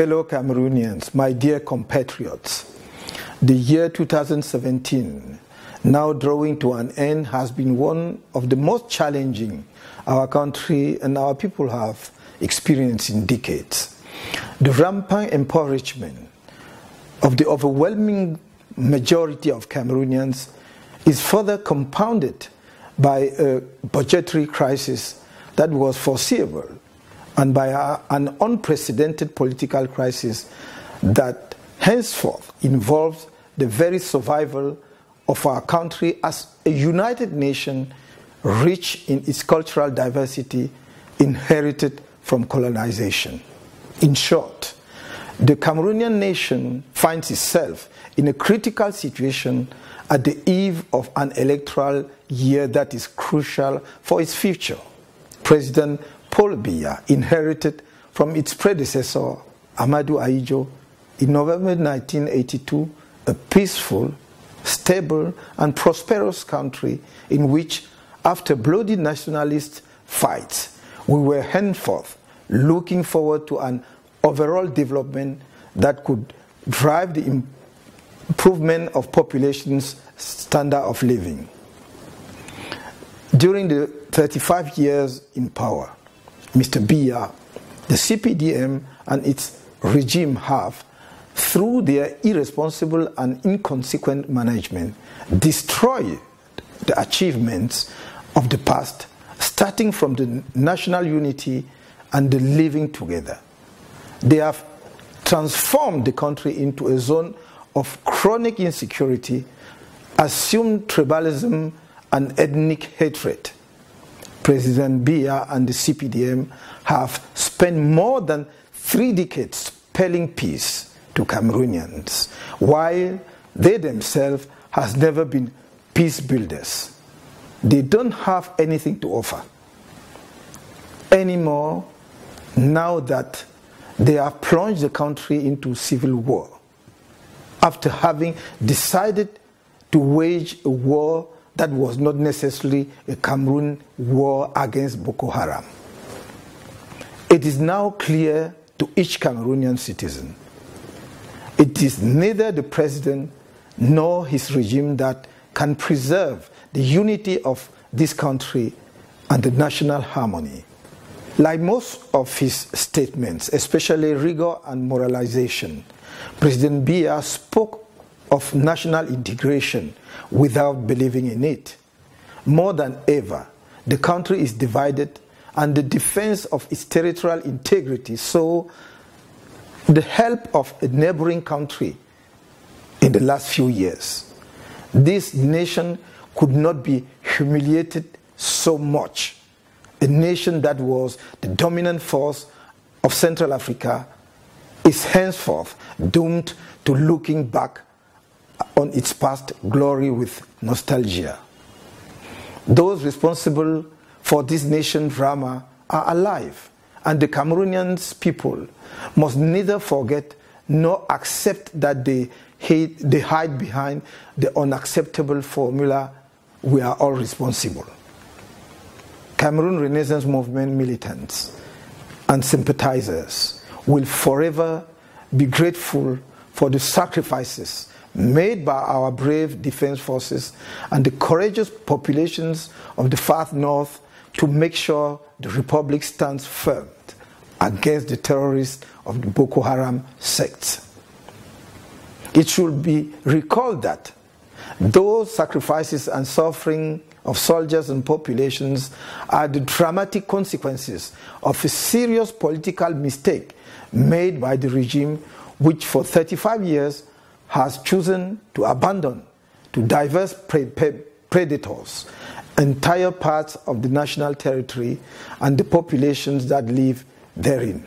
Fellow Cameroonians, my dear compatriots, the year 2017, now drawing to an end, has been one of the most challenging our country and our people have experienced in decades. The rampant impoverishment of the overwhelming majority of Cameroonians is further compounded by a budgetary crisis that was foreseeable and by an unprecedented political crisis that henceforth involves the very survival of our country as a united nation rich in its cultural diversity inherited from colonization. In short, the Cameroonian nation finds itself in a critical situation at the eve of an electoral year that is crucial for its future. President Paul Biya inherited from its predecessor, Amadou Ahidjo, in November 1982, a peaceful, stable, and prosperous country in which, after bloody nationalist fights, we were henceforth looking forward to an overall development that could drive the improvement of population's standard of living. During the 35 years in power, Mr. Biya, the CPDM and its regime have, through their irresponsible and inconsequent management, destroyed the achievements of the past, starting from the national unity and the living together. They have transformed the country into a zone of chronic insecurity, assumed tribalism and ethnic hatred. President Biya and the CPDM have spent more than 3 decades spelling peace to Cameroonians, while they themselves has never been peace builders. They don't have anything to offer anymore now that they have plunged the country into civil war after having decided to wage a war that was not necessarily a Cameroon war against Boko Haram. It is now clear to each Cameroonian citizen it is neither the president nor his regime that can preserve the unity of this country and the national harmony. Like most of his statements, especially rigor and moralization, President Biya spoke of national integration without believing in it. More than ever, the country is divided and the defense of its territorial integrity saw the help of a neighboring country in the last few years. This nation could not be humiliated so much. A nation that was the dominant force of Central Africa is henceforth doomed to looking back on its past glory with nostalgia. Those responsible for this nation drama are alive, and the Cameroonians people must neither forget nor accept that they hide behind the unacceptable formula, we are all responsible. Cameroon Renaissance Movement militants and sympathizers will forever be grateful for the sacrifices made by our brave defense forces and the courageous populations of the far north to make sure the Republic stands firm against the terrorists of the Boko Haram sect. It should be recalled that those sacrifices and suffering of soldiers and populations are the dramatic consequences of a serious political mistake made by the regime, which for 35 years has chosen to abandon to diverse predators entire parts of the national territory and the populations that live therein.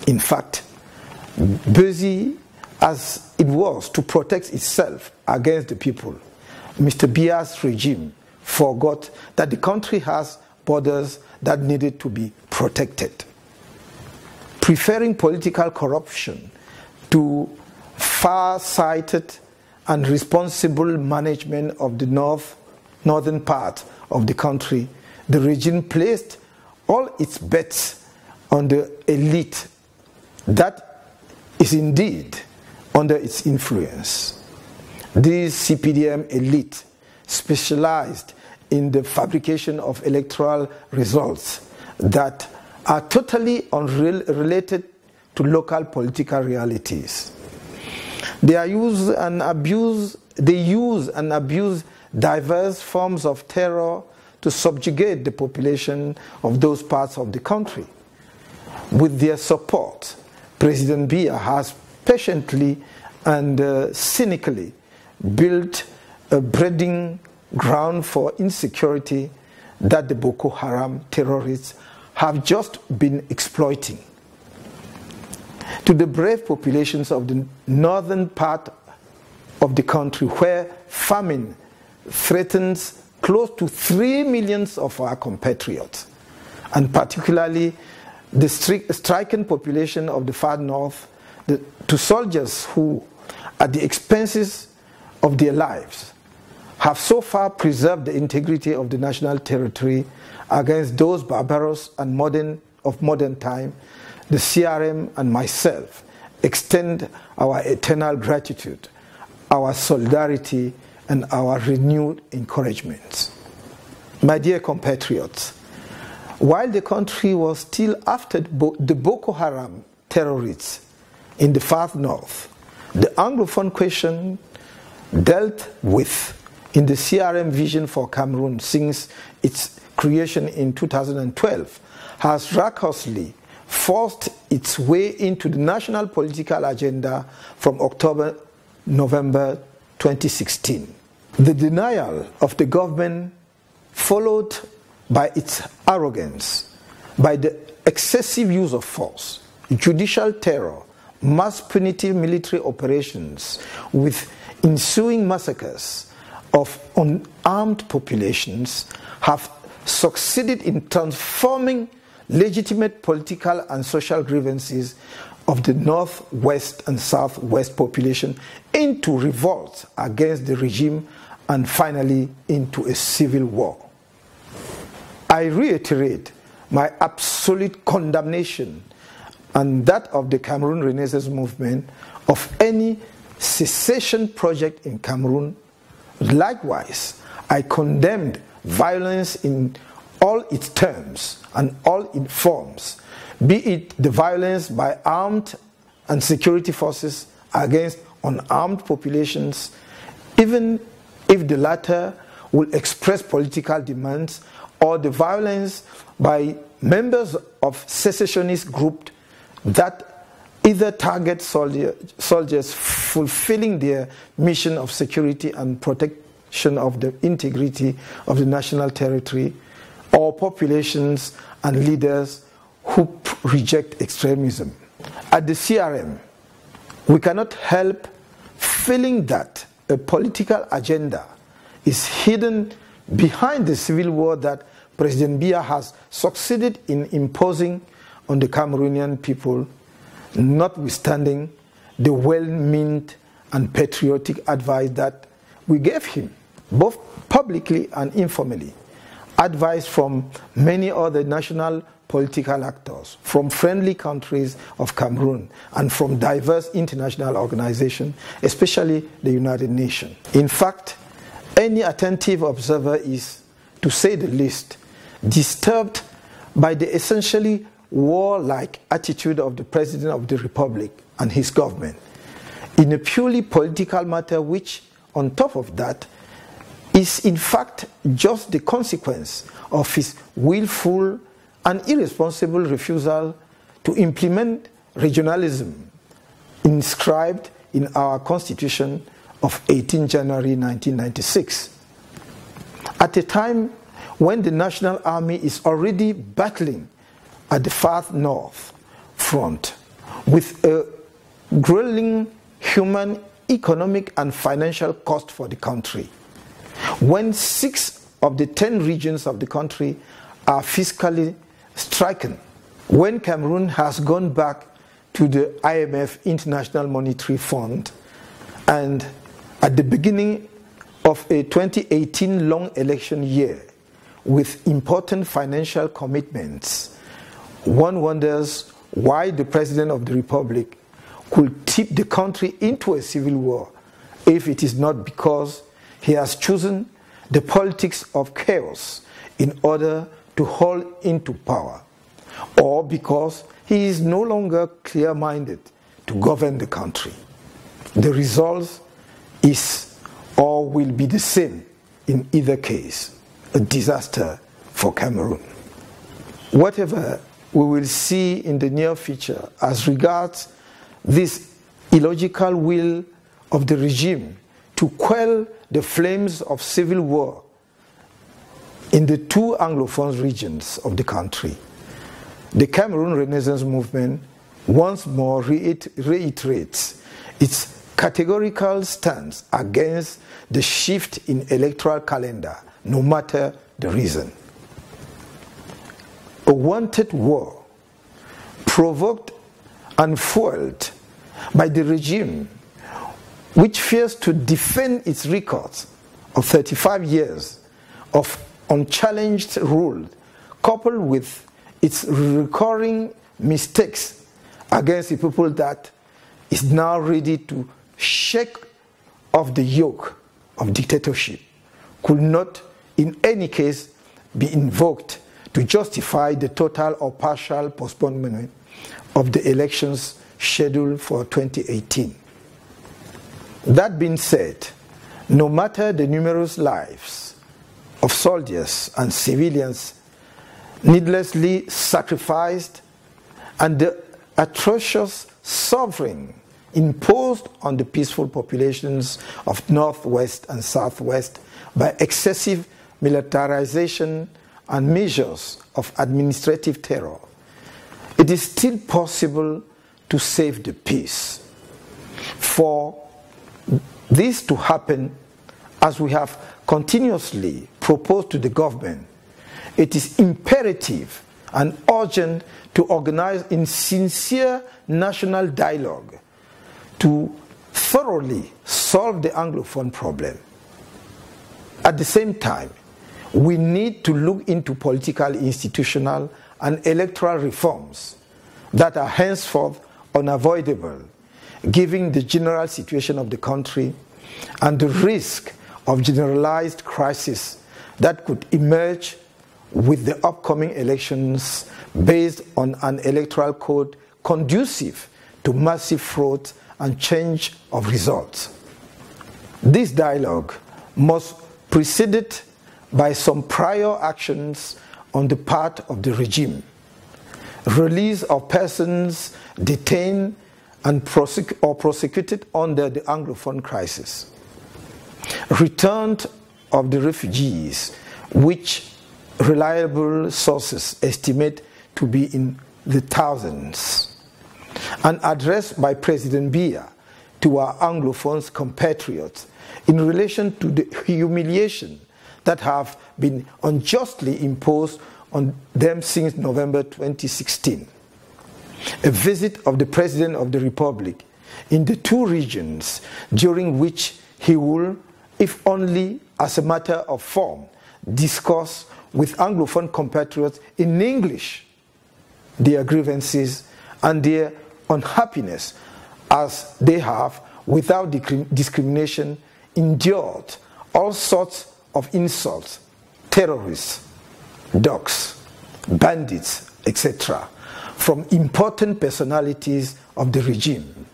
In fact, busy as it was to protect itself against the people, Mr. Biya's regime forgot that the country has borders that needed to be protected. Preferring political corruption to far-sighted and responsible management of the northern part of the country, the regime placed all its bets on the elite that is indeed under its influence. These CPDM elite specialized in the fabrication of electoral results that are totally unrelated to local political realities. They use and abuse diverse forms of terror to subjugate the population of those parts of the country. With their support, President Biya has patiently and cynically built a breeding ground for insecurity that the Boko Haram terrorists have just been exploiting. To the brave populations of the northern part of the country, where famine threatens close to 3 million of our compatriots, and particularly the stricken population of the far north, to soldiers who, at the expenses of their lives, have so far preserved the integrity of the national territory against those barbarous and modern time, the CRM and myself extend our eternal gratitude, our solidarity, and our renewed encouragement. My dear compatriots, while the country was still after the Boko Haram terrorists in the far north, the Anglophone question dealt with in the CRM vision for Cameroon since its creation in 2012 has raucously forced its way into the national political agenda from October-November 2016. The denial of the government, followed by its arrogance, by the excessive use of force, judicial terror, mass punitive military operations with ensuing massacres of unarmed populations, have succeeded in transforming legitimate political and social grievances of the northwest and southwest population into revolt against the regime and finally into a civil war. I reiterate my absolute condemnation and that of the Cameroon Renaissance Movement of any secession project in Cameroon. Likewise, I condemned violence in all its terms and all its forms, be it the violence by armed and security forces against unarmed populations, even if the latter will express political demands, or the violence by members of secessionist groups that either target soldiers fulfilling their mission of security and protection of the integrity of the national territory, or populations and leaders who reject extremism. At the CRM, we cannot help feeling that a political agenda is hidden behind the civil war that President Biya has succeeded in imposing on the Cameroonian people, notwithstanding the well-meant and patriotic advice that we gave him, both publicly and informally. Advice from many other national political actors, from friendly countries of Cameroon, and from diverse international organizations, especially the United Nations. In fact, any attentive observer is, to say the least, disturbed by the essentially warlike attitude of the President of the Republic and his government in a purely political matter which, on top of that, is in fact just the consequence of his willful and irresponsible refusal to implement regionalism inscribed in our Constitution of 18 January 1996. At a time when the National Army is already battling at the far north front with a grueling human, economic and financial cost for the country, when 6 of the 10 regions of the country are fiscally stricken, when Cameroon has gone back to the IMF, International Monetary Fund, and at the beginning of a 2018 long election year with important financial commitments, one wonders why the President of the Republic could tip the country into a civil war if it is not because he has chosen the politics of chaos in order to hold into power, or because he is no longer clear-minded to govern the country. The result is or will be the same in either case, a disaster for Cameroon. Whatever we will see in the near future as regards this illogical will of the regime to quell the flames of civil war in the two Anglophone regions of the country, the Cameroon Renaissance Movement once more reiterates its categorical stance against the shift in electoral calendar, no matter the reason. A wanted war provoked and fueled by the regime, which fears to defend its records of 35 years of unchallenged rule, coupled with its recurring mistakes against the people that is now ready to shake off the yoke of dictatorship, could not in any case be invoked to justify the total or partial postponement of the elections scheduled for 2018. That being said, no matter the numerous lives of soldiers and civilians needlessly sacrificed and the atrocious suffering imposed on the peaceful populations of Northwest and Southwest by excessive militarization and measures of administrative terror, it is still possible to save the peace. For this to happen, as we have continuously proposed to the government, it is imperative and urgent to organize in sincere national dialogue to thoroughly solve the Anglophone problem. At the same time, we need to look into political, institutional, and electoral reforms that are henceforth unavoidable, given the general situation of the country and the risk of generalized crisis that could emerge with the upcoming elections based on an electoral code conducive to massive fraud and change of results. This dialogue must precede it by some prior actions on the part of the regime. Release of persons detained and prosecuted under the Anglophone crisis. Return of the refugees, which reliable sources estimate to be in the thousands. An address by President Biya to our Anglophone compatriots in relation to the humiliation that have been unjustly imposed on them since November 2016. A visit of the President of the Republic in the two regions, during which he will, if only as a matter of form, discuss with Anglophone compatriots in English their grievances and their unhappiness, as they have, without discrimination, endured all sorts of insults, terrorists, dogs, bandits, etc., from important personalities of the regime.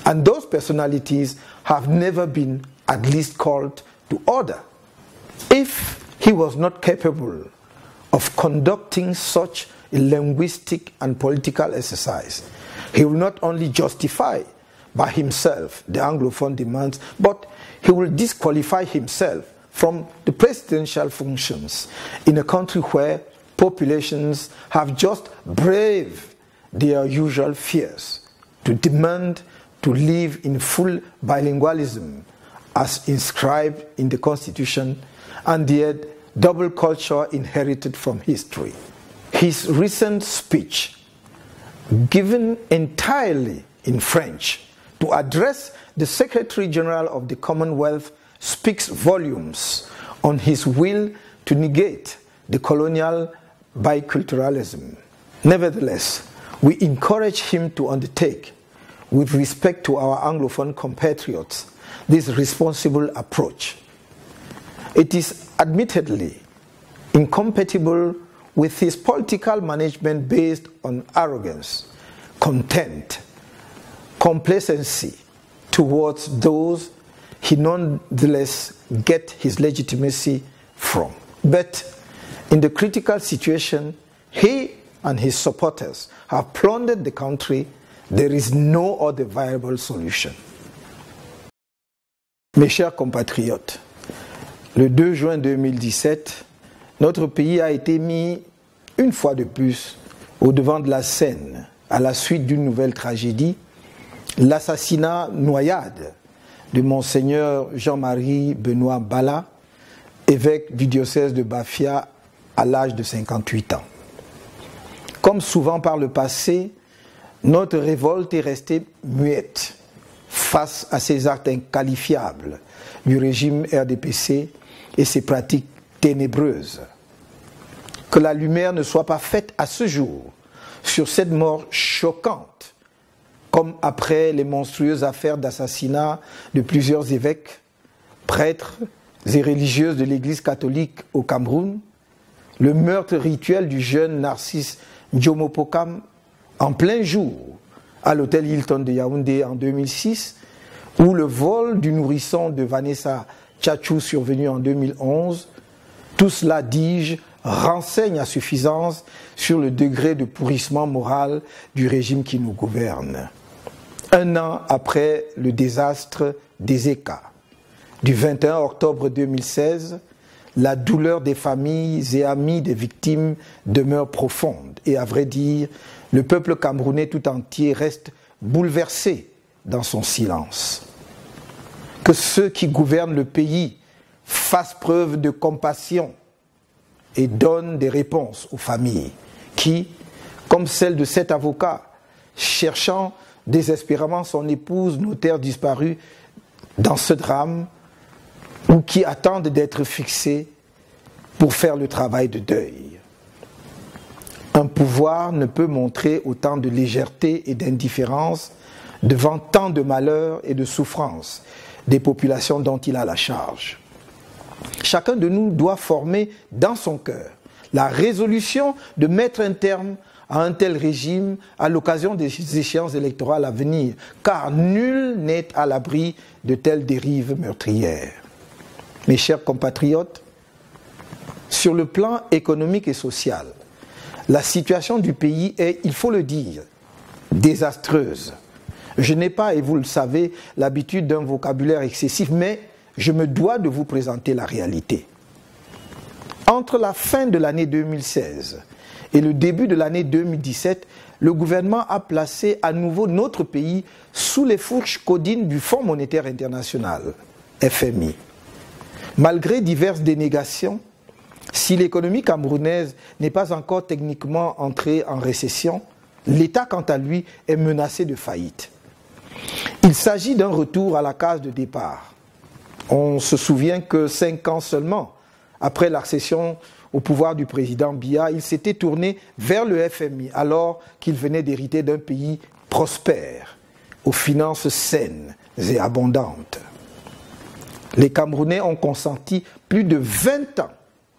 And those personalities have never been at least called to order. If he was not capable of conducting such a linguistic and political exercise, he will not only justify by himself the Anglophone demands, but he will disqualify himself from the presidential functions in a country where populations have just braved their usual fears to demand to live in full bilingualism as inscribed in the Constitution, and their double culture inherited from history. His recent speech, given entirely in French, to address the Secretary General of the Commonwealth speaks volumes on his will to negate the colonial biculturalism. Nevertheless, we encourage him to undertake with respect to our Anglophone compatriots this responsible approach. It is admittedly incompatible with his political management based on arrogance, contempt, complacency towards those he nonetheless gets his legitimacy from. But in the critical situation he and his supporters have plundered the country, there is no other viable solution. Mes chers compatriotes, le 2 juin 2017, notre pays a été mis une fois de plus au devant de la scène à la suite d'une nouvelle tragédie, l'assassinat noyade de Monseigneur Jean-Marie Benoît Bala, évêque du diocèse de Bafia à l'âge de 58 ans. Comme souvent par le passé, notre révolte est restée muette face à ces actes inqualifiables du régime RDPC et ses pratiques ténébreuses. Que la lumière ne soit pas faite à ce jour sur cette mort choquante, comme après les monstrueuses affaires d'assassinat de plusieurs évêques, prêtres et religieuses de l'Église catholique au Cameroun, le meurtre rituel du jeune Narcisse Ndiomopokam en plein jour à l'hôtel Hilton de Yaoundé en 2006, ou le vol du nourrisson de Vanessa Tchatchou survenu en 2011, tout cela, dis-je, renseigne à suffisance sur le degré de pourrissement moral du régime qui nous gouverne. Un an après le désastre des ECA, du 21 octobre 2016, la douleur des familles et amis des victimes demeure profonde et à vrai dire, le peuple camerounais tout entier reste bouleversé dans son silence. Que ceux qui gouvernent le pays fassent preuve de compassion et donnent des réponses aux familles qui, comme celle de cet avocat, cherchant désespérément son épouse notaire disparue dans ce drame, ou qui attendent d'être fixés pour faire le travail de deuil. Un pouvoir ne peut montrer autant de légèreté et d'indifférence devant tant de malheurs et de souffrances des populations dont il a la charge. Chacun de nous doit former dans son cœur la résolution de mettre un terme à un tel régime à l'occasion des échéances électorales à venir, car nul n'est à l'abri de telles dérives meurtrières. Mes chers compatriotes, sur le plan économique et social, la situation du pays est, il faut le dire, désastreuse. Je n'ai pas, et vous le savez, l'habitude d'un vocabulaire excessif, mais je me dois de vous présenter la réalité. Entre la fin de l'année 2016 et le début de l'année 2017, le gouvernement a placé à nouveau notre pays sous les fourches caudines du Fonds monétaire international, FMI. Malgré diverses dénégations, si l'économie camerounaise n'est pas encore techniquement entrée en récession, l'État, quant à lui, est menacé de faillite. Il s'agit d'un retour à la case de départ. On se souvient que 5 ans seulement après l'accession au pouvoir du président Biya, il s'était tourné vers le FMI alors qu'il venait d'hériter d'un pays prospère, aux finances saines et abondantes. Les Camerounais ont consenti plus de 20 ans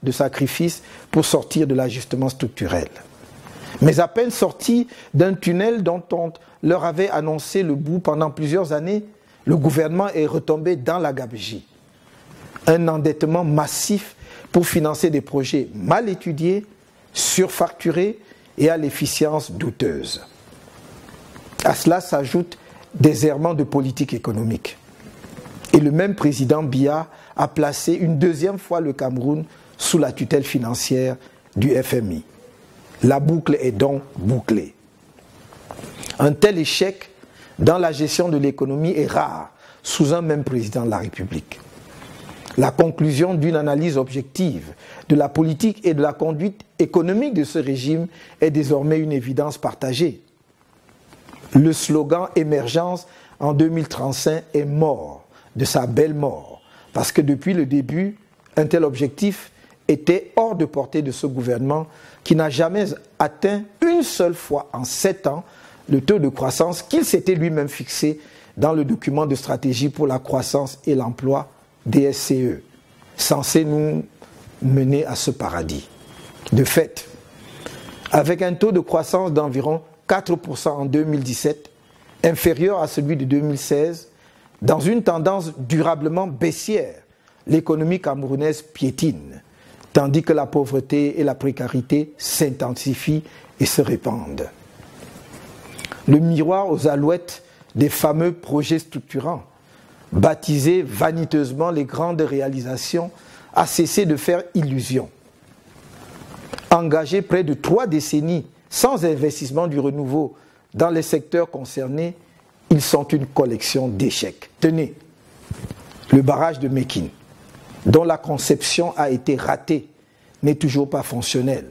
de sacrifices pour sortir de l'ajustement structurel. Mais à peine sortis d'un tunnel dont on leur avait annoncé le bout pendant plusieurs années, le gouvernement est retombé dans la gabegie. Un endettement massif pour financer des projets mal étudiés, surfacturés et à l'efficience douteuse. À cela s'ajoutent des errements de politique économique. Et le même président Biya a placé une deuxième fois le Cameroun sous la tutelle financière du FMI. La boucle est donc bouclée. Un tel échec dans la gestion de l'économie est rare sous un même président de la République. La conclusion d'une analyse objective de la politique et de la conduite économique de ce régime est désormais une évidence partagée. Le slogan « Émergence en 2035 » est mort de sa belle mort, parce que depuis le début, un tel objectif était hors de portée de ce gouvernement qui n'a jamais atteint une seule fois en 7 ans le taux de croissance qu'il s'était lui-même fixé dans le document de stratégie pour la croissance et l'emploi, DSCE, censé nous mener à ce paradis. De fait, avec un taux de croissance d'environ 4% en 2017, inférieur à celui de 2016, dans une tendance durablement baissière, l'économie camerounaise piétine, tandis que la pauvreté et la précarité s'intensifient et se répandent. Le miroir aux alouettes des fameux projets structurants, baptisés vaniteusement les grandes réalisations, a cessé de faire illusion. Engagés près de 3 décennies sans investissement du renouveau dans les secteurs concernés, ils sont une collection d'échecs. Tenez, le barrage de Mékine, dont la conception a été ratée, n'est toujours pas fonctionnel.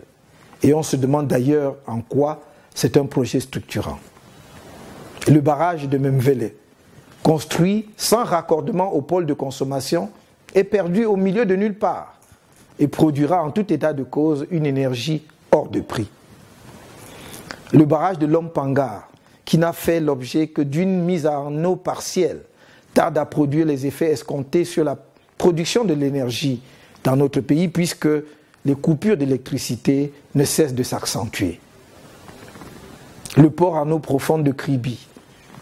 Et on se demande d'ailleurs en quoi c'est un projet structurant. Le barrage de Memvele, construit sans raccordement au pôle de consommation, est perdu au milieu de nulle part et produira en tout état de cause une énergie hors de prix. Le barrage de Lompangar, qui n'a fait l'objet que d'une mise en eau partielle, tarde à produire les effets escomptés sur la production de l'énergie dans notre pays puisque les coupures d'électricité ne cessent de s'accentuer. Le port en eau profonde de Kribi,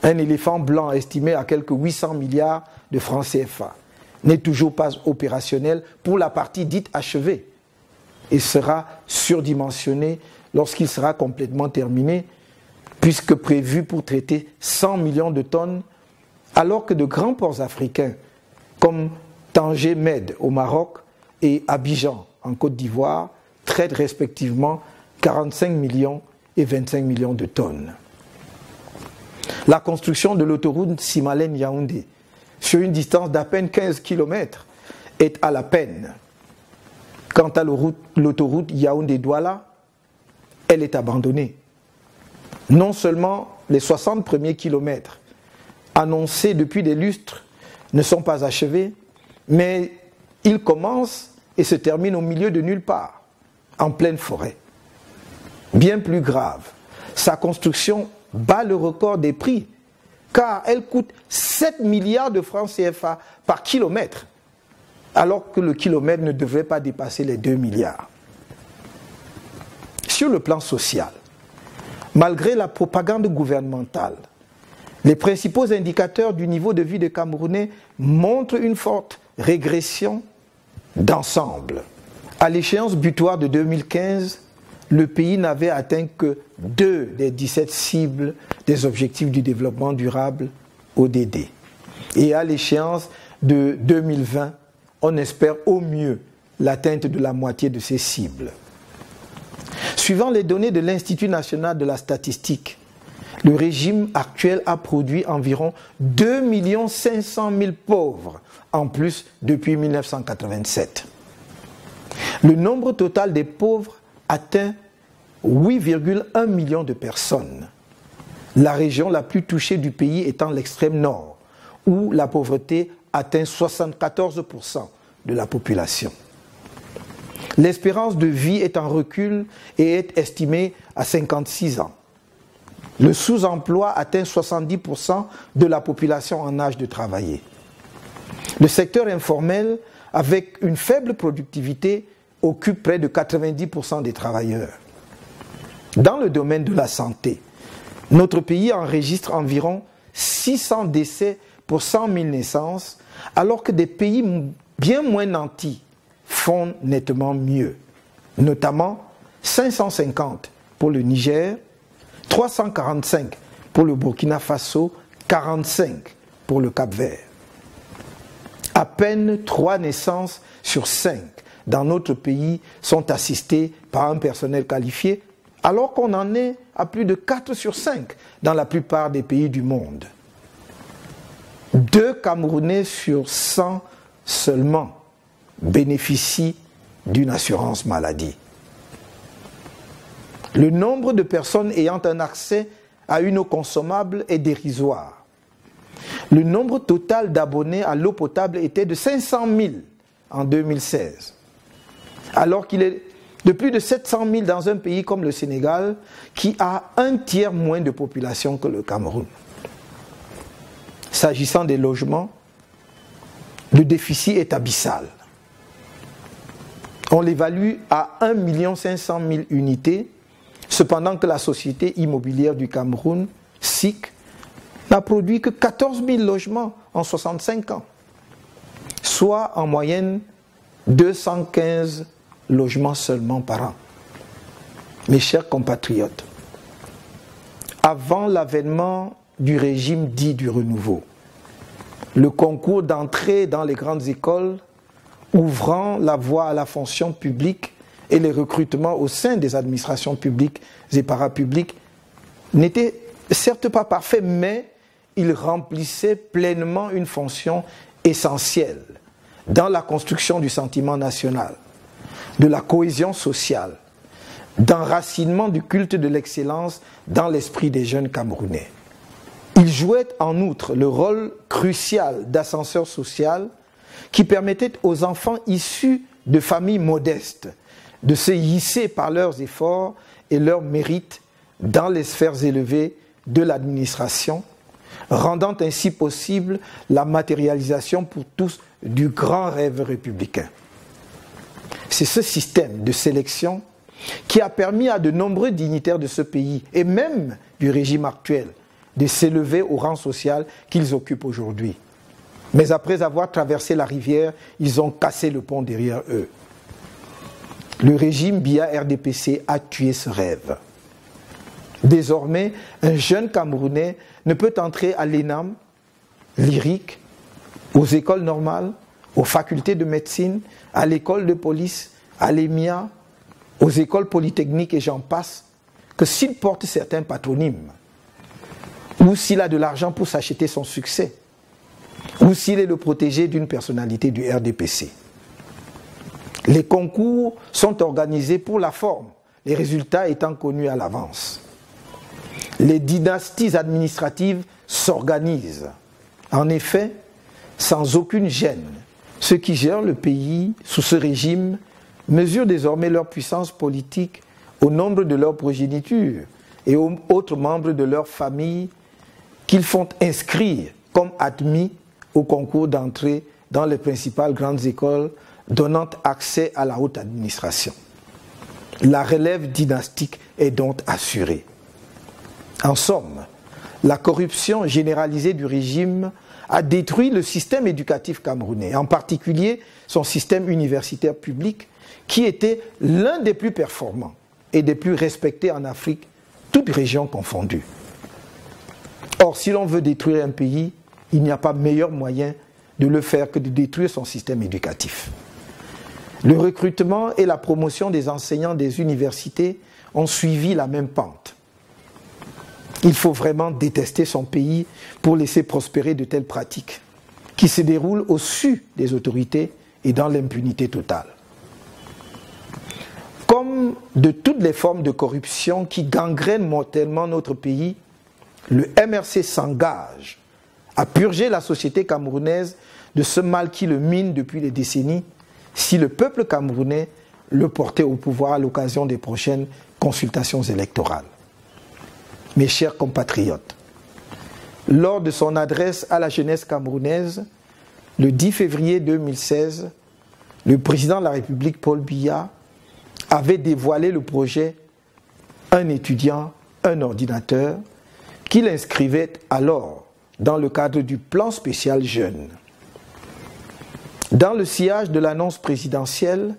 un éléphant blanc estimé à quelques 800 milliards de francs CFA, n'est toujours pas opérationnel pour la partie dite achevée et sera surdimensionné lorsqu'il sera complètement terminé, puisque prévu pour traiter 100 millions de tonnes, alors que de grands ports africains comme Tanger Med au Maroc et Abidjan en Côte d'Ivoire traitent respectivement 45 millions et 25 millions de tonnes. La construction de l'autoroute Simalène-Yaoundé, sur une distance d'à peine 15 km, est à la peine. Quant à l'autoroute Yaoundé-Douala, elle est abandonnée. Non seulement les 60 premiers kilomètres, annoncés depuis des lustres, ne sont pas achevés, mais ils commencent et se terminent au milieu de nulle part, en pleine forêt. Bien plus grave, sa construction bat le record des prix, car elle coûte 7 milliards de francs CFA par kilomètre, alors que le kilomètre ne devrait pas dépasser les 2 milliards. Sur le plan social, malgré la propagande gouvernementale, les principaux indicateurs du niveau de vie des Camerounais montrent une forte régression d'ensemble. À l'échéance butoir de 2015, le pays n'avait atteint que 2 des 17 cibles des objectifs du développement durable, ODD. Et à l'échéance de 2020, on espère au mieux l'atteinte de la moitié de ces cibles. Suivant les données de l'Institut national de la statistique, le régime actuel a produit environ 2 500 000 pauvres en plus depuis 1987. Le nombre total des pauvres atteint 8,1 millions de personnes. La région la plus touchée du pays étant l'extrême nord, où la pauvreté atteint 74% de la population. L'espérance de vie est en recul et est estimée à 56 ans. Le sous-emploi atteint 70% de la population en âge de travailler. Le secteur informel, avec une faible productivité, occupe près de 90% des travailleurs. Dans le domaine de la santé, notre pays enregistre environ 600 décès pour 100 000 naissances, alors que des pays bien moins nantis font nettement mieux, notamment 550 pour le Niger, 345 pour le Burkina Faso, 45 pour le Cap-Vert. À peine 3 naissances sur 5 dans notre pays sont assistées par un personnel qualifié, alors qu'on en est à plus de 4 sur 5 dans la plupart des pays du monde. 2 Camerounais sur 100 seulement bénéficient d'une assurance maladie. Le nombre de personnes ayant un accès à une eau consommable est dérisoire. Le nombre total d'abonnés à l'eau potable était de 500 000 en 2016, alors qu'il est de plus de 700 000 dans un pays comme le Sénégal, qui a un tiers moins de population que le Cameroun. S'agissant des logements, le déficit est abyssal. On l'évalue à 1 500 000 unités, cependant que la Société immobilière du Cameroun, SIC, n'a produit que 14 000 logements en 65 ans, soit en moyenne 215 logements seulement par an. Mes chers compatriotes, avant l'avènement du régime dit du renouveau, le concours d'entrée dans les grandes écoles ouvrant la voie à la fonction publique et les recrutements au sein des administrations publiques et parapubliques n'étaient certes pas parfaits, mais ils remplissaient pleinement une fonction essentielle dans la construction du sentiment national, de la cohésion sociale, d'enracinement du culte de l'excellence dans l'esprit des jeunes Camerounais. Ils jouaient en outre le rôle crucial d'ascenseur social qui permettait aux enfants issus de familles modestes de se hisser par leurs efforts et leurs mérites dans les sphères élevées de l'administration, rendant ainsi possible la matérialisation pour tous du grand rêve républicain. C'est ce système de sélection qui a permis à de nombreux dignitaires de ce pays, et même du régime actuel, de s'élever au rang social qu'ils occupent aujourd'hui. Mais après avoir traversé la rivière, ils ont cassé le pont derrière eux. Le régime Biya-RDPC a tué ce rêve. Désormais, un jeune Camerounais ne peut entrer à l'ENAM, l'IRIC, aux écoles normales, aux facultés de médecine, à l'école de police, à l'EMIA, aux écoles polytechniques et j'en passe, que s'il porte certains patronymes, ou s'il a de l'argent pour s'acheter son succès, ou s'il est le protégé d'une personnalité du RDPC. Les concours sont organisés pour la forme, les résultats étant connus à l'avance. Les dynasties administratives s'organisent. En effet, sans aucune gêne, ceux qui gèrent le pays sous ce régime mesurent désormais leur puissance politique au nombre de leurs progénitures et aux autres membres de leur famille qu'ils font inscrire comme admis au concours d'entrée dans les principales grandes écoles donnant accès à la haute administration. La relève dynastique est donc assurée. En somme, la corruption généralisée du régime a détruit le système éducatif camerounais, en particulier son système universitaire public, qui était l'un des plus performants et des plus respectés en Afrique, toutes régions confondues. Or, si l'on veut détruire un pays, il n'y a pas meilleur moyen de le faire que de détruire son système éducatif. Le recrutement et la promotion des enseignants des universités ont suivi la même pente. Il faut vraiment détester son pays pour laisser prospérer de telles pratiques, qui se déroulent au-dessus des autorités et dans l'impunité totale. Comme de toutes les formes de corruption qui gangrènent mortellement notre pays, le MRC s'engage à purger la société camerounaise de ce mal qui le mine depuis des décennies, si le peuple camerounais le portait au pouvoir à l'occasion des prochaines consultations électorales. Mes chers compatriotes, lors de son adresse à la jeunesse camerounaise, le 10 février 2016, le président de la République, Paul Biya, avait dévoilé le projet « Un étudiant, un ordinateur » qu'il inscrivait alors dans le cadre du plan spécial jeune. Dans le sillage de l'annonce présidentielle,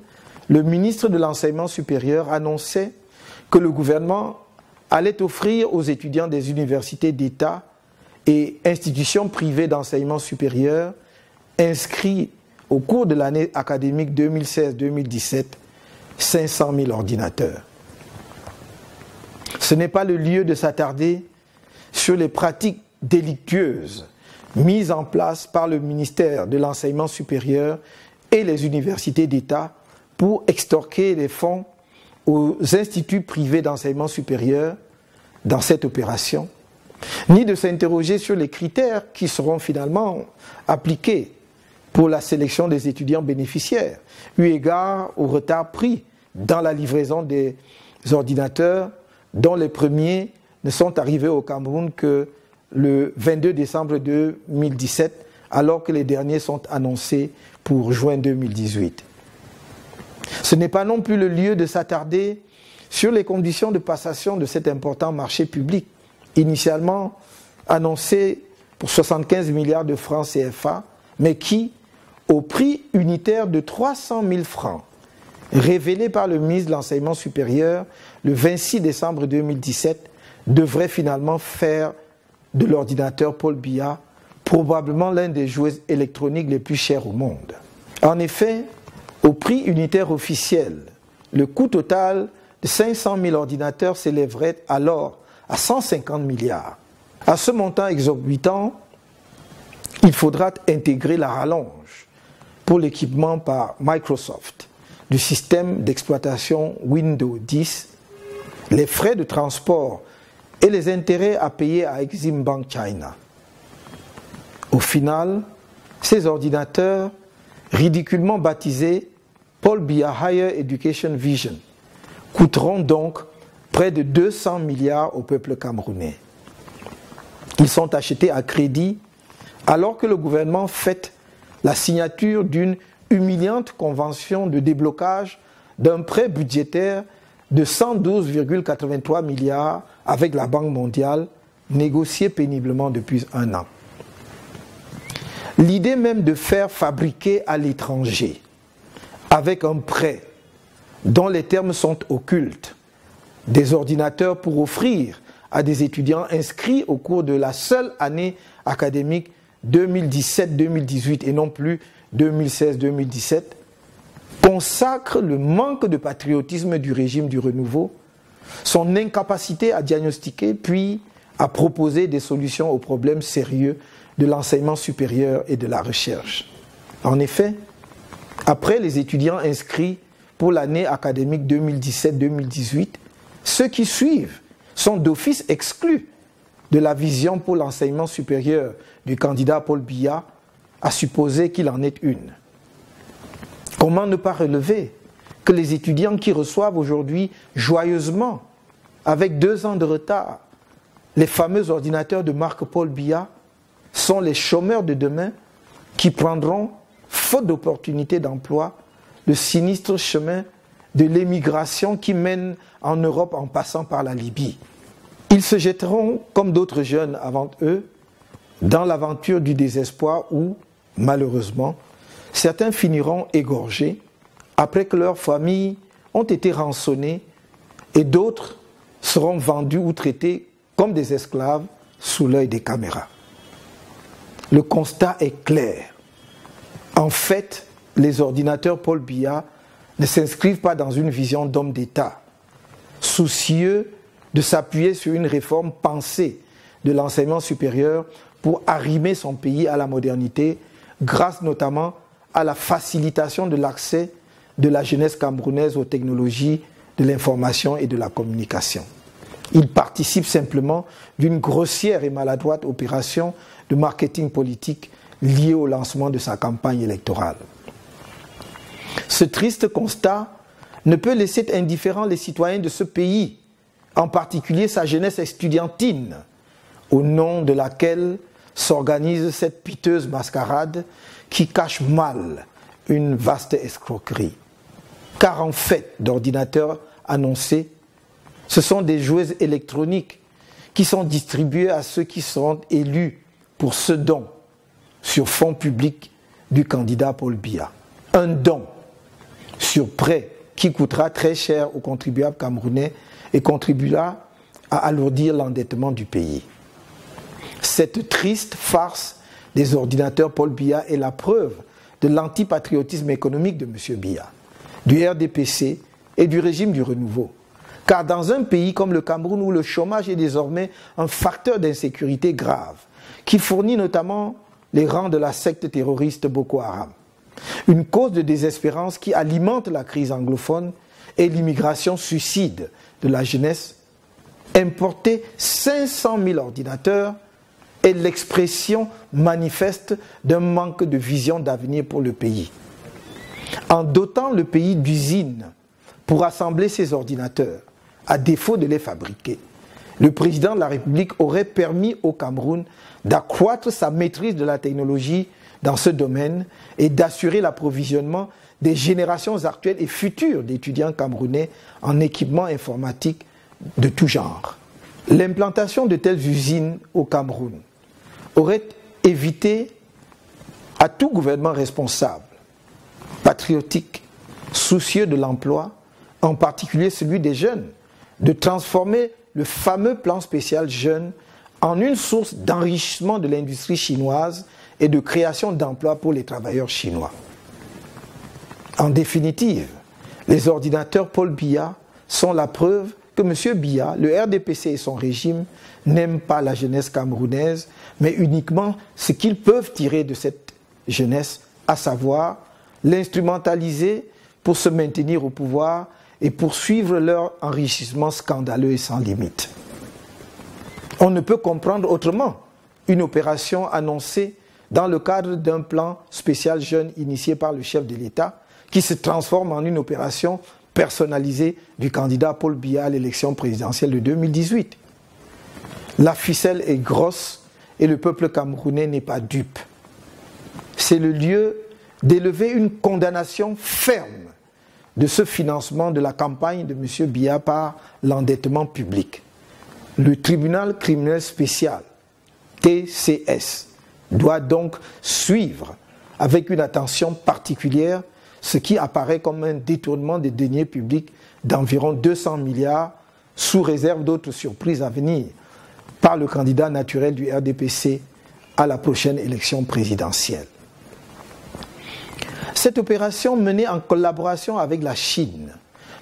le ministre de l'Enseignement supérieur annonçait que le gouvernement allait offrir aux étudiants des universités d'État et institutions privées d'enseignement supérieur inscrits au cours de l'année académique 2016-2017 500 000 ordinateurs. Ce n'est pas le lieu de s'attarder sur les pratiques délictueuses mises en place par le ministère de l'Enseignement supérieur et les universités d'État pour extorquer les fonds aux instituts privés d'enseignement supérieur dans cette opération, ni de s'interroger sur les critères qui seront finalement appliqués pour la sélection des étudiants bénéficiaires, eu égard au retard pris dans la livraison des ordinateurs, dont les premiers ne sont arrivés au Cameroun que le 22 décembre 2017, alors que les derniers sont annoncés pour juin 2018. Ce n'est pas non plus le lieu de s'attarder sur les conditions de passation de cet important marché public, initialement annoncé pour 75 milliards de francs CFA, mais qui, au prix unitaire de 300 000 francs, révélé par le ministre de l'Enseignement supérieur le 26 décembre 2017, devrait finalement faire de l'ordinateur Paul Biya probablement l'un des jouets électroniques les plus chers au monde. En effet, au prix unitaire officiel, le coût total de 500 000 ordinateurs s'élèverait alors à 150 milliards. À ce montant exorbitant, il faudra intégrer la rallonge pour l'équipement par Microsoft du système d'exploitation Windows 10, les frais de transport et les intérêts à payer à Exim Bank China. Au final, ces ordinateurs, ridiculement baptisés Paul Biya Higher Education Vision, coûteront donc près de 200 milliards au peuple camerounais. Ils sont achetés à crédit alors que le gouvernement fête la signature d'une humiliante convention de déblocage d'un prêt budgétaire de 112,83 milliards avec la Banque mondiale, négocié péniblement depuis un an. L'idée même de faire fabriquer à l'étranger, avec un prêt dont les termes sont occultes, des ordinateurs pour offrir à des étudiants inscrits au cours de la seule année académique 2017-2018 et non plus 2016-2017, consacre le manque de patriotisme du régime du renouveau, son incapacité à diagnostiquer puis à proposer des solutions aux problèmes sérieux de l'enseignement supérieur et de la recherche. En effet, après les étudiants inscrits pour l'année académique 2017-2018, ceux qui suivent sont d'office exclus de la vision pour l'enseignement supérieur du candidat Paul Biya, à supposer qu'il en est une. Comment ne pas relever que les étudiants qui reçoivent aujourd'hui joyeusement, avec 2 ans de retard, les fameux ordinateurs de marque Paul Biya sont les chômeurs de demain qui prendront, faute d'opportunités d'emploi, le sinistre chemin de l'émigration qui mène en Europe en passant par la Libye. Ils se jetteront, comme d'autres jeunes avant eux, dans l'aventure du désespoir où, malheureusement, certains finiront égorgés après que leurs familles ont été rançonnées et d'autres seront vendus ou traités comme des esclaves sous l'œil des caméras. Le constat est clair. En fait, les ordinateurs Paul Biya ne s'inscrivent pas dans une vision d'homme d'État, soucieux de s'appuyer sur une réforme pensée de l'enseignement supérieur pour arrimer son pays à la modernité, grâce notamment à la facilitation de l'accès de la jeunesse camerounaise aux technologies de l'information et de la communication. Il participe simplement d'une grossière et maladroite opération de marketing politique liée au lancement de sa campagne électorale. Ce triste constat ne peut laisser indifférents les citoyens de ce pays, en particulier sa jeunesse estudiantine, au nom de laquelle s'organise cette piteuse mascarade qui cache mal une vaste escroquerie. Car en fait, d'ordinateurs annoncés, ce sont des jouets électroniques qui sont distribués à ceux qui seront élus pour ce don sur fonds publics du candidat Paul Biya. Un don sur prêt qui coûtera très cher aux contribuables camerounais et contribuera à alourdir l'endettement du pays. Cette triste farce des ordinateurs Paul Biya est la preuve de l'antipatriotisme économique de M. Biya, du RDPC et du régime du renouveau. Car dans un pays comme le Cameroun où le chômage est désormais un facteur d'insécurité grave, qui fournit notamment les rangs de la secte terroriste Boko Haram, une cause de désespérance qui alimente la crise anglophone et l'immigration suicide de la jeunesse, importer 500 000 ordinateurs est l'expression manifeste d'un manque de vision d'avenir pour le pays. En dotant le pays d'usines pour assembler ces ordinateurs, à défaut de les fabriquer. Le président de la République aurait permis au Cameroun d'accroître sa maîtrise de la technologie dans ce domaine et d'assurer l'approvisionnement des générations actuelles et futures d'étudiants camerounais en équipements informatiques de tout genre. L'implantation de telles usines au Cameroun aurait évité à tout gouvernement responsable, patriotique, soucieux de l'emploi, en particulier celui des jeunes, de transformer le fameux plan spécial jeunes en une source d'enrichissement de l'industrie chinoise et de création d'emplois pour les travailleurs chinois. En définitive, les ordinateurs Paul Biya sont la preuve que M. Biya, le RDPC et son régime n'aiment pas la jeunesse camerounaise, mais uniquement ce qu'ils peuvent tirer de cette jeunesse, à savoir l'instrumentaliser pour se maintenir au pouvoir et poursuivre leur enrichissement scandaleux et sans limite. On ne peut comprendre autrement une opération annoncée dans le cadre d'un plan spécial jeune initié par le chef de l'État qui se transforme en une opération personnalisée du candidat Paul Biya à l'élection présidentielle de 2018. La ficelle est grosse et le peuple camerounais n'est pas dupe. C'est le lieu d'élever une condamnation ferme de ce financement de la campagne de M. Biya par l'endettement public. Le tribunal criminel spécial, TCS, doit donc suivre avec une attention particulière ce qui apparaît comme un détournement des deniers publics d'environ 200 milliards sous réserve d'autres surprises à venir par le candidat naturel du RDPC à la prochaine élection présidentielle. Cette opération menée en collaboration avec la Chine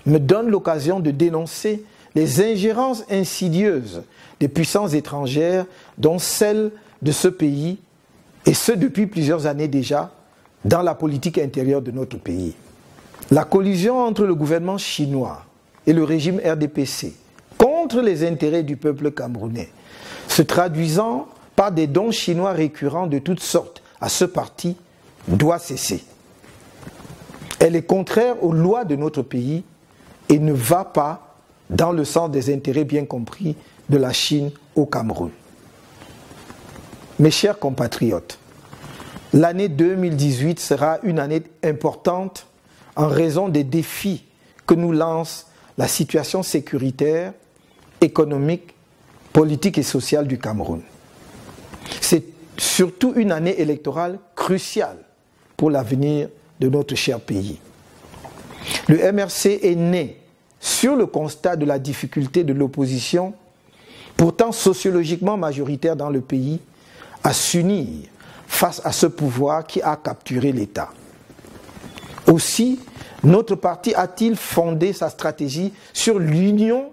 me donne l'occasion de dénoncer les ingérences insidieuses des puissances étrangères, dont celle de ce pays, et ce depuis plusieurs années déjà, dans la politique intérieure de notre pays. La collusion entre le gouvernement chinois et le régime RDPC contre les intérêts du peuple camerounais, se traduisant par des dons chinois récurrents de toutes sortes à ce parti, doit cesser. Elle est contraire aux lois de notre pays et ne va pas dans le sens des intérêts bien compris de la Chine au Cameroun. Mes chers compatriotes, l'année 2018 sera une année importante en raison des défis que nous lance la situation sécuritaire, économique, politique et sociale du Cameroun. C'est surtout une année électorale cruciale pour l'avenir de notre cher pays. Le MRC est né sur le constat de la difficulté de l'opposition, pourtant sociologiquement majoritaire dans le pays, à s'unir face à ce pouvoir qui a capturé l'État. Aussi, notre parti a-t-il fondé sa stratégie sur l'union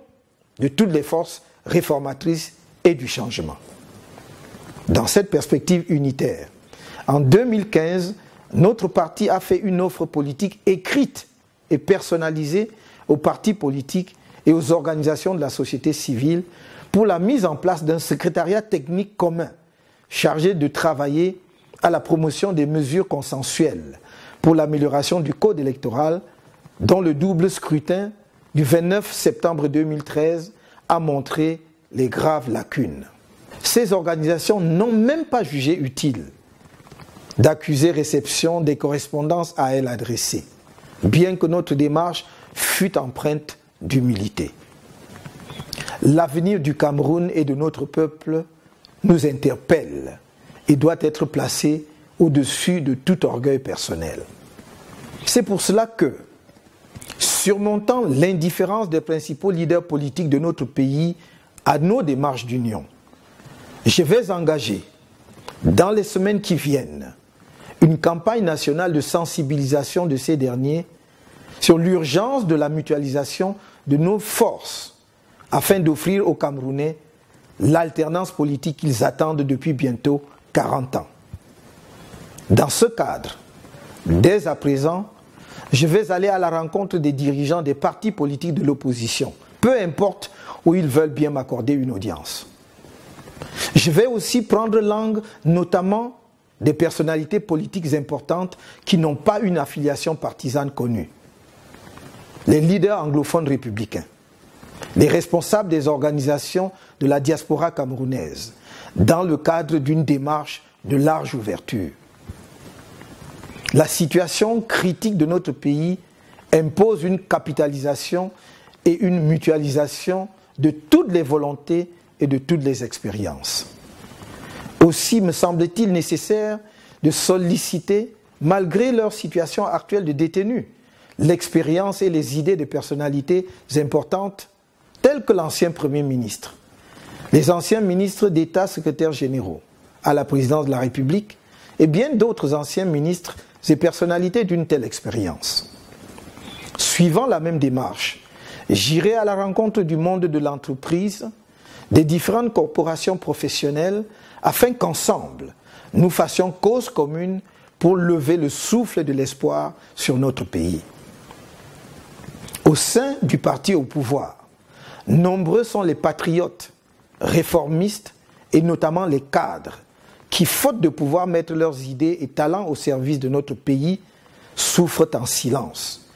de toutes les forces réformatrices et du changement. Dans cette perspective unitaire, en 2015, notre parti a fait une offre politique écrite et personnalisée aux partis politiques et aux organisations de la société civile pour la mise en place d'un secrétariat technique commun chargé de travailler à la promotion des mesures consensuelles pour l'amélioration du code électoral dont le double scrutin du 29 septembre 2013 a montré les graves lacunes. Ces organisations n'ont même pas jugé utile d'accuser réception des correspondances à elles adressées, bien que notre démarche fût empreinte d'humilité. L'avenir du Cameroun et de notre peuple nous interpelle et doit être placé au-dessus de tout orgueil personnel. C'est pour cela que, surmontant l'indifférence des principaux leaders politiques de notre pays à nos démarches d'union, je vais engager, dans les semaines qui viennent, une campagne nationale de sensibilisation de ces derniers sur l'urgence de la mutualisation de nos forces afin d'offrir aux Camerounais l'alternance politique qu'ils attendent depuis bientôt 40 ans. Dans ce cadre, dès à présent, je vais aller à la rencontre des dirigeants des partis politiques de l'opposition, peu importe où ils veulent bien m'accorder une audience. Je vais aussi prendre langue notamment des personnalités politiques importantes qui n'ont pas une affiliation partisane connue. les leaders anglophones républicains, les responsables des organisations de la diaspora camerounaise, dans le cadre d'une démarche de large ouverture. La situation critique de notre pays impose une capitalisation et une mutualisation de toutes les volontés et de toutes les expériences. Aussi me semble-t-il nécessaire de solliciter, malgré leur situation actuelle de détenus, l'expérience et les idées de personnalités importantes telles que l'ancien Premier ministre, les anciens ministres d'État secrétaires généraux à la présidence de la République et bien d'autres anciens ministres et personnalités d'une telle expérience. Suivant la même démarche, j'irai à la rencontre du monde de l'entreprise, des différentes corporations professionnelles, afin qu'ensemble, nous fassions cause commune pour lever le souffle de l'espoir sur notre pays. Au sein du parti au pouvoir, nombreux sont les patriotes, réformistes et notamment les cadres qui, faute de pouvoir mettre leurs idées et talents au service de notre pays, souffrent en silence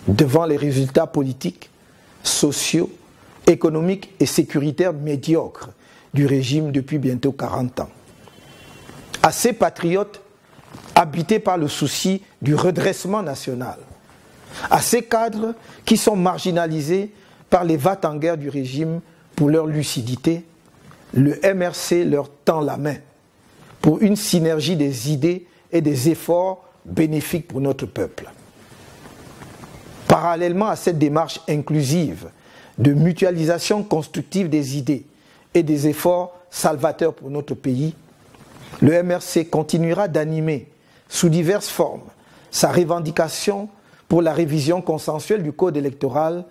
devant les résultats politiques, sociaux, économiques et sécuritaires médiocres du régime depuis bientôt 40 ans. À ces patriotes habités par le souci du redressement national, à ces cadres qui sont marginalisés par les va-t-en-guerre du régime pour leur lucidité, le MRC leur tend la main pour une synergie des idées et des efforts bénéfiques pour notre peuple. Parallèlement à cette démarche inclusive de mutualisation constructive des idées et des efforts salvateurs pour notre pays, le MRC continuera d'animer sous diverses formes sa revendication pour la révision consensuelle du code électoral,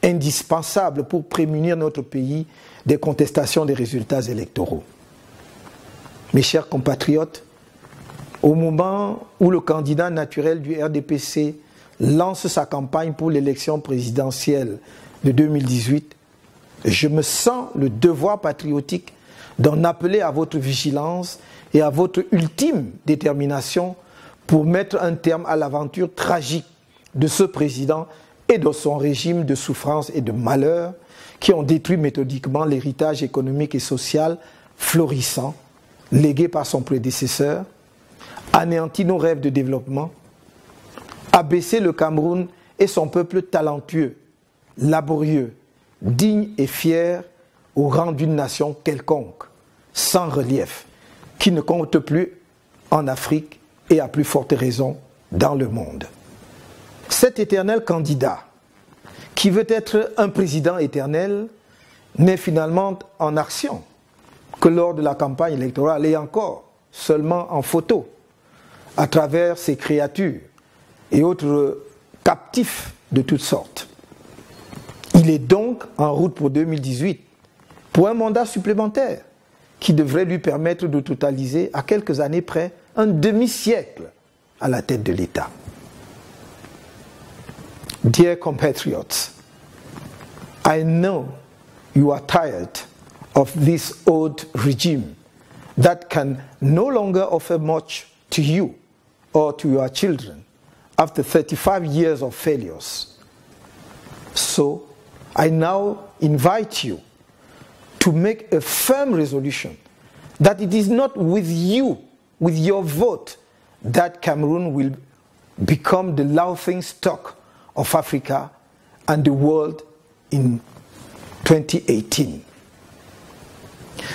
indispensable pour prémunir notre pays des contestations des résultats électoraux. Mes chers compatriotes, au moment où le candidat naturel du RDPC lance sa campagne pour l'élection présidentielle de 2018, je me sens le devoir patriotique d'en appeler à votre vigilance et à votre ultime détermination pour mettre un terme à l'aventure tragique de ce président et de son régime de souffrance et de malheur qui ont détruit méthodiquement l'héritage économique et social florissant légué par son prédécesseur, anéanti nos rêves de développement, abaissé le Cameroun et son peuple talentueux, laborieux, digne et fier au rang d'une nation quelconque, sans relief, qui ne compte plus en Afrique et à plus forte raison dans le monde. Cet éternel candidat, qui veut être un président éternel, n'est finalement en action que lors de la campagne électorale et encore seulement en photo, à travers ses créatures et autres captifs de toutes sortes. Il est donc en route pour 2018 pour un mandat supplémentaire qui devrait lui permettre de totaliser à quelques années près un demi-siècle à la tête de l'État. Dear compatriots, I know you are tired of this old regime that can no longer offer much to you or to your children after 35 years of failures. So, I now invite you to make a firm resolution that it is not with you, with your vote, that Cameroon will become the laughing stock of Africa and the world in 2018.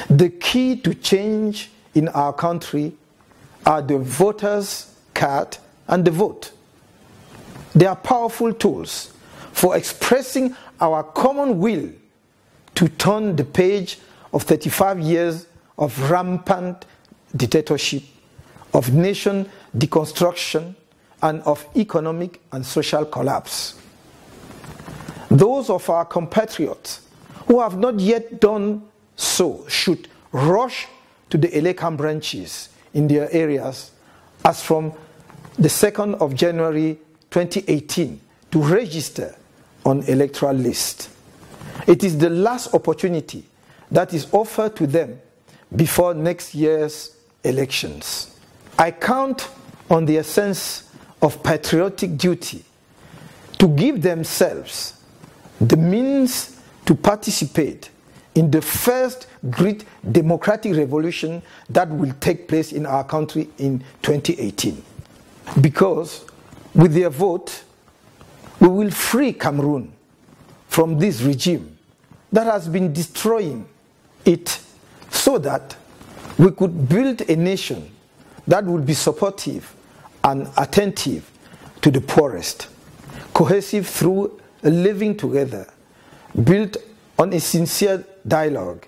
The key to change in our country are the voters' card and the vote. They are powerful tools for expressing our common will to turn the page of 35 years of rampant dictatorship, of nation deconstruction, and of economic and social collapse. Those of our compatriots who have not yet done so should rush to the electoral branches in their areas as from the 2nd of January 2018 to register on electoral list. It is the last opportunity that is offered to them before next year's elections. I count on their sense of patriotic duty to give themselves the means to participate in the first great democratic revolution that will take place in our country in 2018. Because with their vote, we will free Cameroon from this regime that has been destroying it, so that we could build a nation that will be supportive and attentive to the poorest, cohesive through living together, built on a sincere dialogue,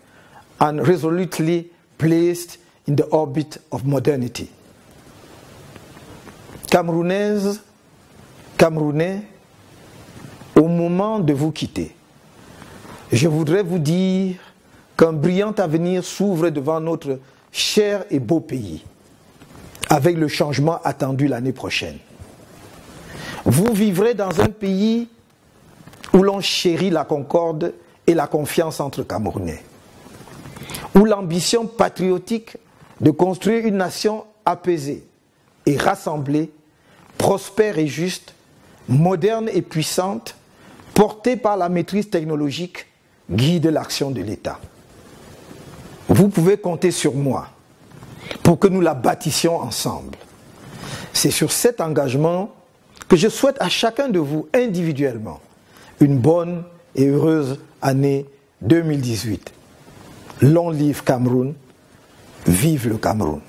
and resolutely placed in the orbit of modernity. Camerounaises, Camerounais, au moment de vous quitter, je voudrais vous dire qu'un brillant avenir s'ouvre devant notre cher et beau pays, avec le changement attendu l'année prochaine. Vous vivrez dans un pays où l'on chérit la concorde et la confiance entre Camerounais, où l'ambition patriotique de construire une nation apaisée et rassemblée, prospère et juste, moderne et puissante, portée par la maîtrise technologique, guide l'action de l'État. Vous pouvez compter sur moi pour que nous la bâtissions ensemble. C'est sur cet engagement que je souhaite à chacun de vous individuellement une bonne et heureuse année 2018. Long live Cameroun, vive le Cameroun.